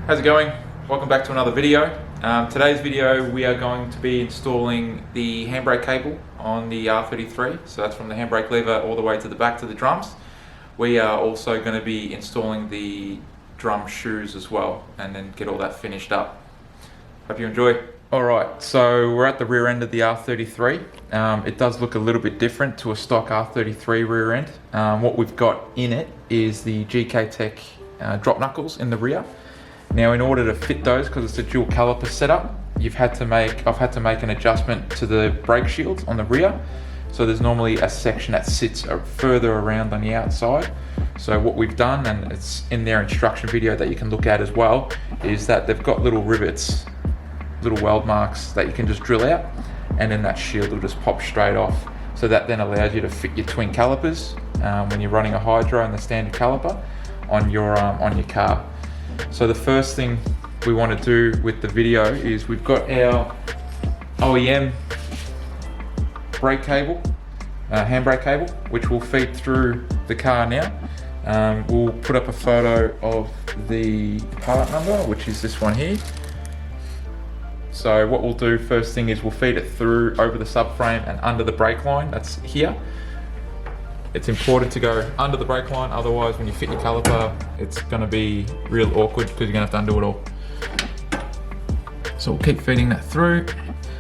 How's it going? Welcome back to another video. Today's video we are going to be installing the handbrake cable on the R33. So that's from the handbrake lever all the way to the back to the drums. We are also going to be installing the drum shoes as well and then get all that finished up. Hope you enjoy. Alright, so we're at the rear end of the R33. It does look a little bit different to a stock R33 rear end. What we've got in it is the GK Tech drop knuckles in the rear. Now in order to fit those, because it's a dual caliper setup, I've had to make an adjustment to the brake shields on the rear. So there's normally a section that sits further around on the outside. So what we've done, and it's in their instruction video that you can look at as well, is that they've got little rivets, little weld marks that you can just drill out, and then that shield will just pop straight off. So that then allows you to fit your twin calipers when you're running a hydro and the standard caliper on your car. So the first thing we want to do with the video is we've got our OEM brake cable, handbrake cable, which will feed through the car now. We'll put up a photo of the part number, which is this one here. So what we'll do first thing is we'll feed it through over the subframe and under the brake line, that's here. It's important to go under the brake line, otherwise when you fit your caliper, it's gonna be real awkward because you're gonna have to undo it all. So we'll keep feeding that through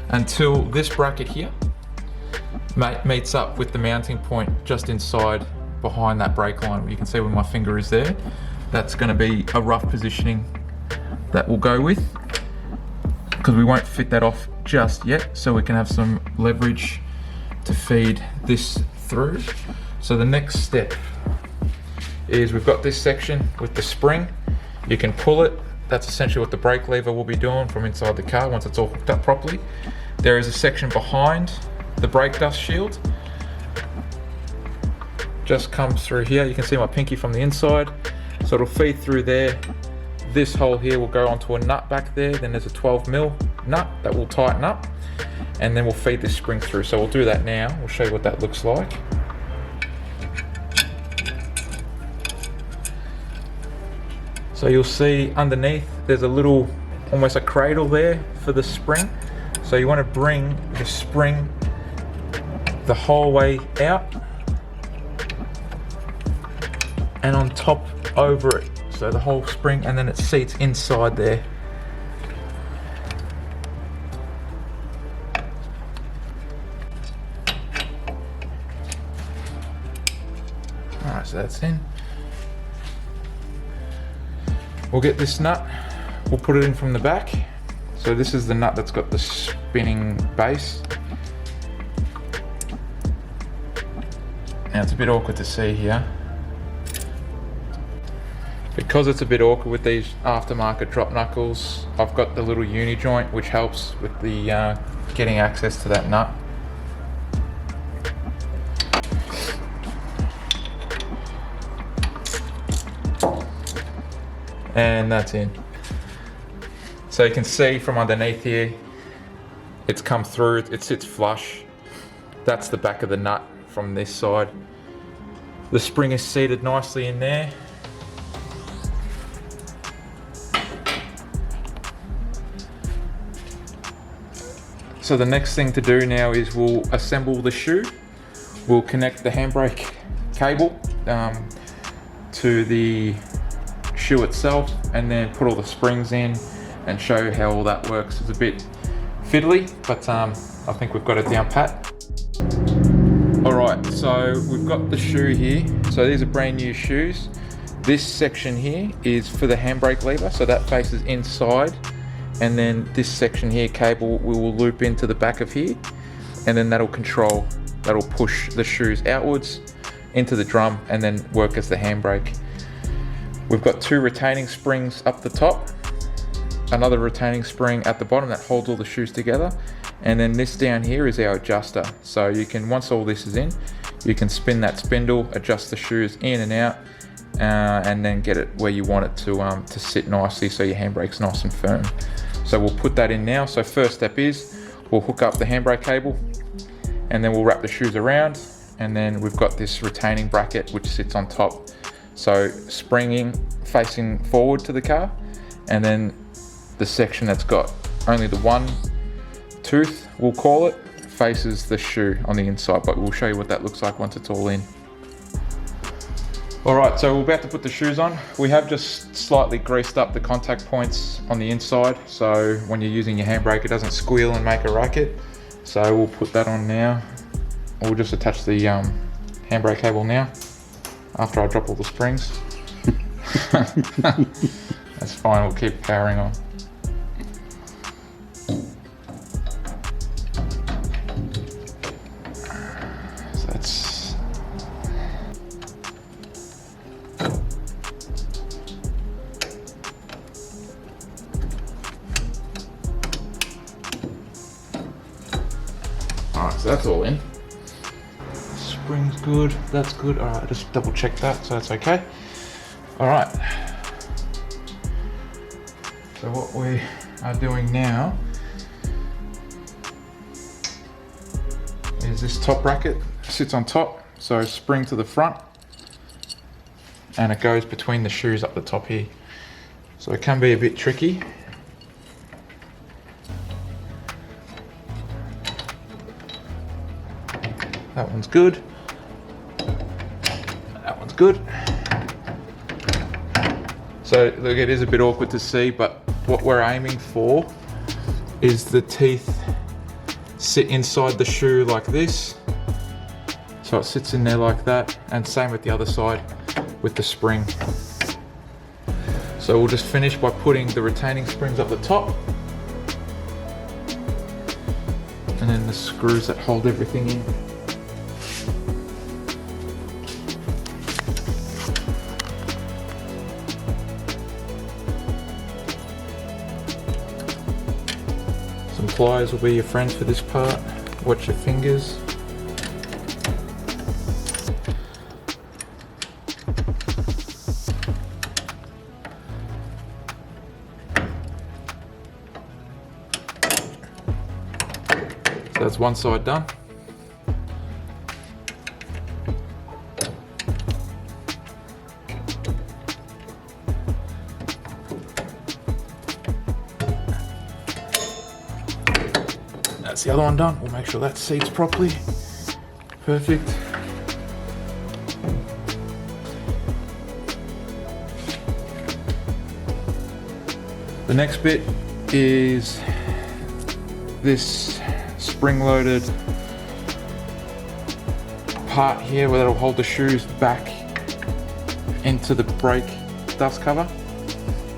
until this bracket here meets up with the mounting point just inside behind that brake line. You can see where my finger is there. That's gonna be a rough positioning that we'll go with, because we won't fit that off just yet, so we can have some leverage to feed this through. So the next step is we've got this section with the spring. You can pull it. That's essentially what the brake lever will be doing from inside the car once it's all hooked up properly. There is a section behind the brake dust shield. Just comes through here. You can see my pinky from the inside. So it'll feed through there. This hole here will go onto a nut back there. Then there's a 12mm nut that will tighten up. And then we'll feed this spring through. So we'll do that now. We'll show you what that looks like. So you'll see underneath there's a little, almost a cradle there for the spring. So you want to bring the spring the whole way out and on top over it. So the whole spring, and then it seats inside there. Alright, so that's in. We'll get this nut, we'll put it in from the back. So this is the nut that's got the spinning base. Now it's a bit awkward to see here. Because it's a bit awkward with these aftermarket drop knuckles, I've got the little uni joint which helps with the getting access to that nut. And that's in. So you can see from underneath here, it's come through, it sits flush. That's the back of the nut from this side. The spring is seated nicely in there. So the next thing to do now is we'll assemble the shoe. We'll connect the handbrake cable to the shoe itself, and then put all the springs in and show how all that works. It's a bit fiddly, but I think we've got it down pat. Alright, so we've got the shoe here. So these are brand new shoes. This section here is for the handbrake lever, so that faces inside, and then this section here, cable, we will loop into the back of here, and then that'll push the shoes outwards into the drum and then work as the handbrake. We've got two retaining springs up the top, another retaining spring at the bottom that holds all the shoes together, and then this down here is our adjuster. So you can, once all this is in, you can spin that spindle, adjust the shoes in and out, and then get it where you want it to sit nicely so your handbrake's nice and firm. So we'll put that in now. So first step is we'll hook up the handbrake cable, and then we'll wrap the shoes around, and then we've got this retaining bracket which sits on top. So springing facing forward to the car, and then the section that's got only the one tooth, we'll call it, faces the shoe on the inside, but we'll show you what that looks like once it's all in. All right, so we're about to put the shoes on. We have just slightly greased up the contact points on the inside, so when you're using your handbrake, it doesn't squeal and make a racket. So we'll put that on now. We'll just attach the handbrake cable now, after I drop all the springs. That's fine, we'll keep powering on. So that's... Alright, so that's all in. Spring's good, that's good. Alright, just double check that, so that's okay. Alright. So what we are doing now is this top bracket sits on top, so spring to the front, and it goes between the shoes up the top here. So it can be a bit tricky. That one's good. That one's good. So look, it is a bit awkward to see, but what we're aiming for is the teeth sit inside the shoe like this. So it sits in there like that, and same with the other side with the spring. So we'll just finish by putting the retaining springs up the top, and then the screws that hold everything in. Pliers will be your friend for this part. Watch your fingers. So that's one side done. That's the other one done. We'll make sure that seats properly. Perfect. The next bit is this spring-loaded part here where that'll hold the shoes back into the brake dust cover,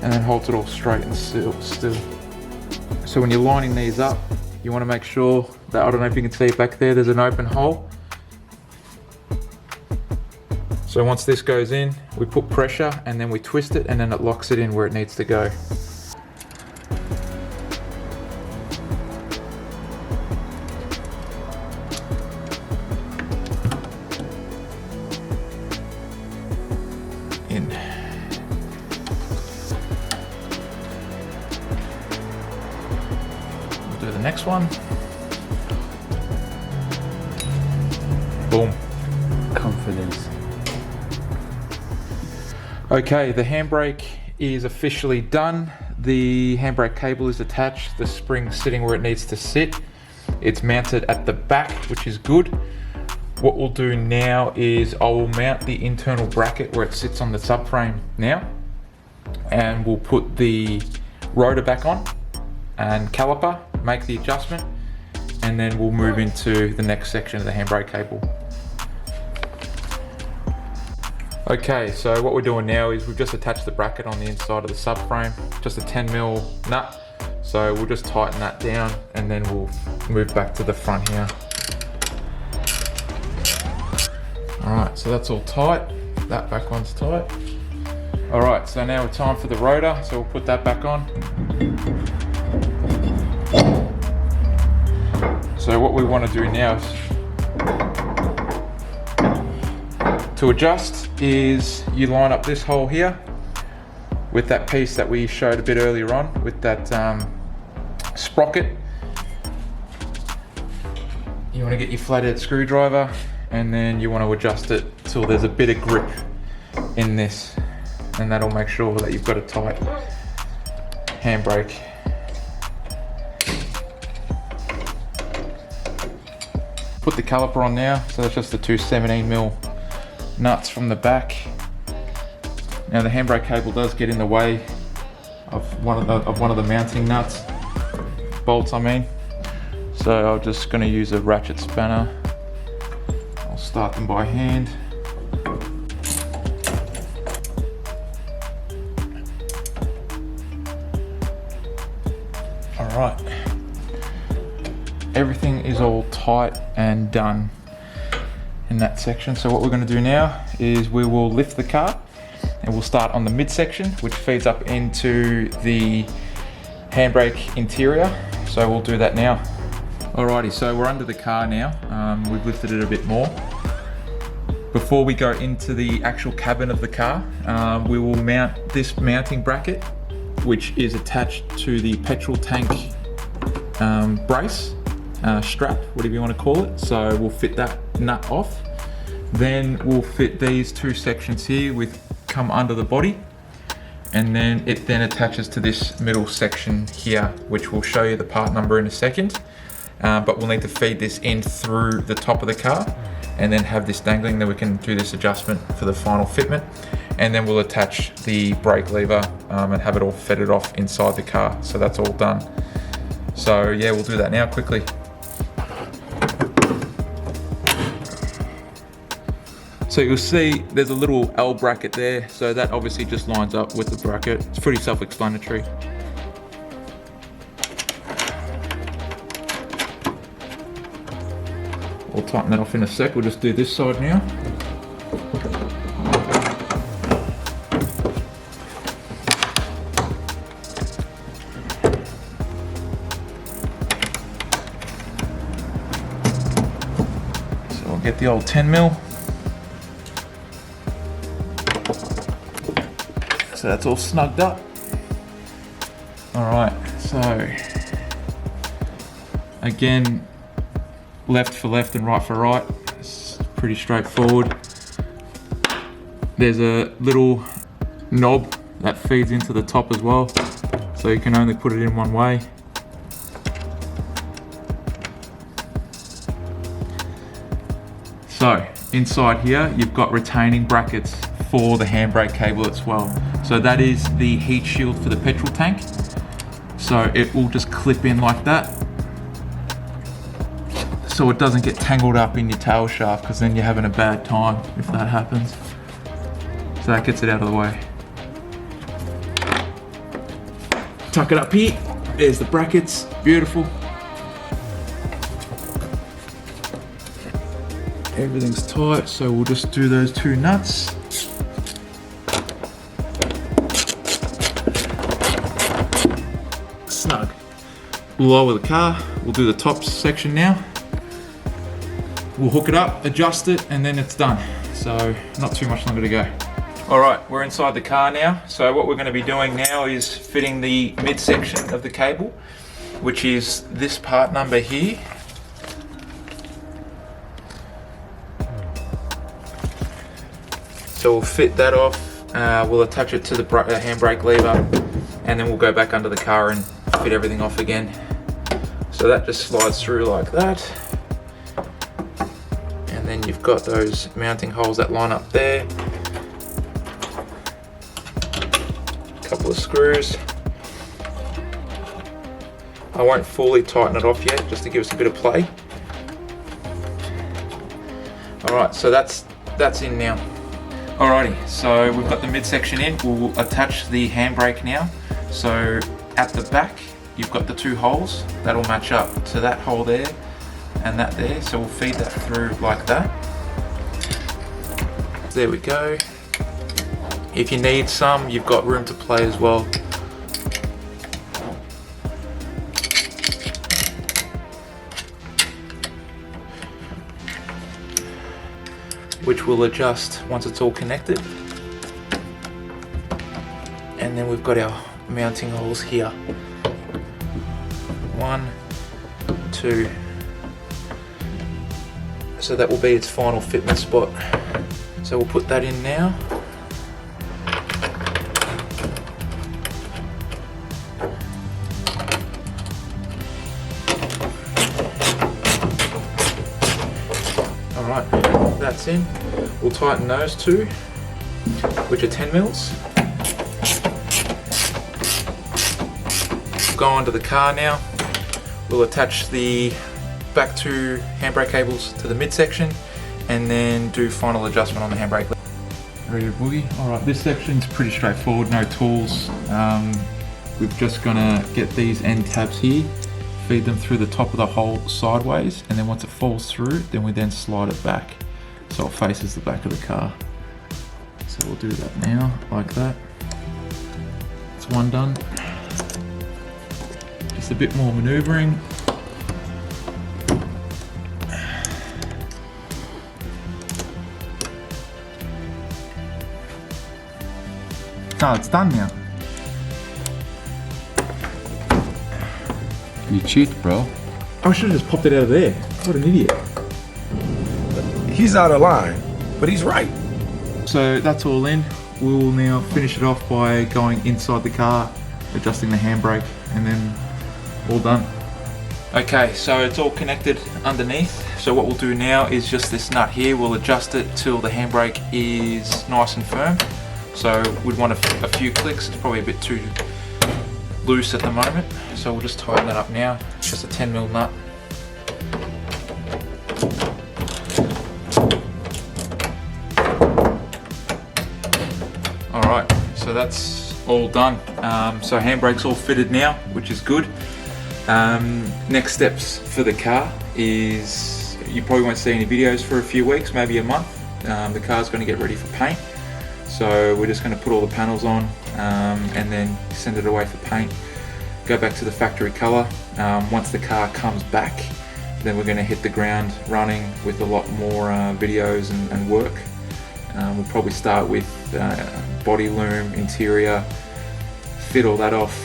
and then holds it all straight and still. So when you're lining these up, you want to make sure that, I don't know if you can see it back there, there's an open hole. So once this goes in, we put pressure and then we twist it, and then it locks it in where it needs to go. In. Do the next one. Boom. Confidence. Okay, the handbrake is officially done. The handbrake cable is attached. The spring's sitting where it needs to sit. It's mounted at the back, which is good. What we'll do now is I will mount the internal bracket where it sits on the subframe now, and we'll put the rotor back on and caliper, make the adjustment, and then we'll move into the next section of the handbrake cable. Okay, so what we're doing now is we've just attached the bracket on the inside of the subframe, just a 10mm nut. So we'll just tighten that down and then we'll move back to the front here. Alright, so that's all tight. That back one's tight. Alright, so now it's time for the rotor, so we'll put that back on. So what we want to do now is, to adjust, is you line up this hole here with that piece that we showed a bit earlier on with that sprocket. You want to get your flathead screwdriver and then you want to adjust it till there's a bit of grip in this, and that'll make sure that you've got it tight. handbrake. Put the caliper on now, so that's just the two 17mm nuts from the back. Now the handbrake cable does get in the way of one of the mounting nuts, bolts I mean. So I'm just going to use a ratchet spanner. I'll start them by hand. All right. Everything is all tight and done in that section. So what we're going to do now is we will lift the car and we'll start on the midsection, which feeds up into the handbrake interior. So we'll do that now. Alrighty, so we're under the car now. We've lifted it a bit more. Before we go into the actual cabin of the car, we will mount this mounting bracket, which is attached to the petrol tank brace. Strap, whatever you want to call it. So we'll fit that nut off. Then we'll fit these two sections here with come under the body, and then it then attaches to this middle section here, which we'll show you the part number in a second. But we'll need to feed this in through the top of the car and then have this dangling, then we can do this adjustment for the final fitment, and then we'll attach the brake lever and have it all fitted off inside the car. So that's all done. So yeah, we'll do that now quickly. So you'll see there's a little L bracket there, so that obviously just lines up with the bracket. It's pretty self-explanatory. We'll tighten that off in a sec. We'll just do this side now. So we'll get the old 10mm. So that's all snugged up. All right, so again, left for left and right for right. It's pretty straightforward. There's a little knob that feeds into the top as well, so you can only put it in one way. So inside here, you've got retaining brackets for the handbrake cable as well. So that is the heat shield for the petrol tank. So it will just clip in like that, so it doesn't get tangled up in your tail shaft, because then you're having a bad time if that happens. So that gets it out of the way. Tuck it up here. There's the brackets. Beautiful. Everything's tight, so we'll just do those two nuts. Snug. We'll lower the car. We'll do the top section now. We'll hook it up, adjust it, and then it's done. So not too much longer to go. All right, we're inside the car now. So what we're going to be doing now is fitting the midsection of the cable, which is this part number here. So we'll fit that off. We'll attach it to the handbrake lever, and then we'll go back under the car and fit everything off again. So that just slides through like that. And then you've got those mounting holes that line up there. A couple of screws. I won't fully tighten it off yet, just to give us a bit of play. Alright, so that's in now. Alrighty, so we've got the midsection in. We'll attach the handbrake now. So at the back, you've got the two holes that'll match up to that hole there and that there. So we'll feed that through like that. There we go. If you need some, you've got room to play as well. Which we'll adjust once it's all connected. And then we've got our mounting holes here. 1, 2. So that will be its final fitment spot. So we'll put that in now. Alright, that's in. We'll tighten those two, which are 10 mils. Go onto the car now. We'll attach the back two handbrake cables to the midsection and then do final adjustment on the handbrake. Ready to boogie? Alright, this section's pretty straightforward, no tools. We're just gonna get these end tabs here, feed them through the top of the hole sideways, and then once it falls through, then we then slide it back so it faces the back of the car. So we'll do that now, like that. That's one done. Just a bit more maneuvering. Oh, it's done now. You cheat, bro. I should have just popped it out of there. What an idiot. He's out of line, but he's right. So that's all in. We'll now finish it off by going inside the car, adjusting the handbrake, and then all done. Okay, so it's all connected underneath. So what we'll do now is just this nut here, we'll adjust it till the handbrake is nice and firm. So we'd want a few clicks, it's probably a bit too loose at the moment. So we'll just tighten that up now. It's just a 10 mil nut. Alright, so that's all done. So handbrake's all fitted now, which is good. Next steps for the car is, you probably won't see any videos for a few weeks, maybe a month. The car's going to get ready for paint. So we're just going to put all the panels on and then send it away for paint. Go back to the factory colour. Once the car comes back, then we're going to hit the ground running with a lot more videos and work. We'll probably start with body loom, interior, fit all that off,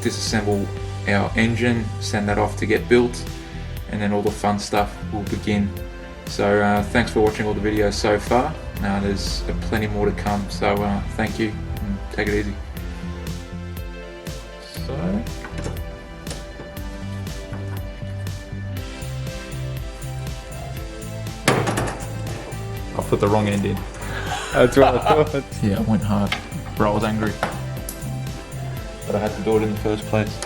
disassemble our engine, send that off to get built, and then all the fun stuff will begin. So thanks for watching all the videos so far. There's plenty more to come, so thank you and take it easy. So I put the wrong end in. That's what I thought. Yeah, I went hard. Bro, I was angry. But I had to do it in the first place.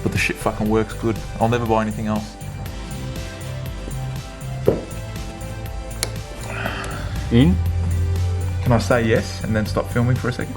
But the shit fucking works good. I'll never buy anything else. In? Can I say yes and then stop filming for a second?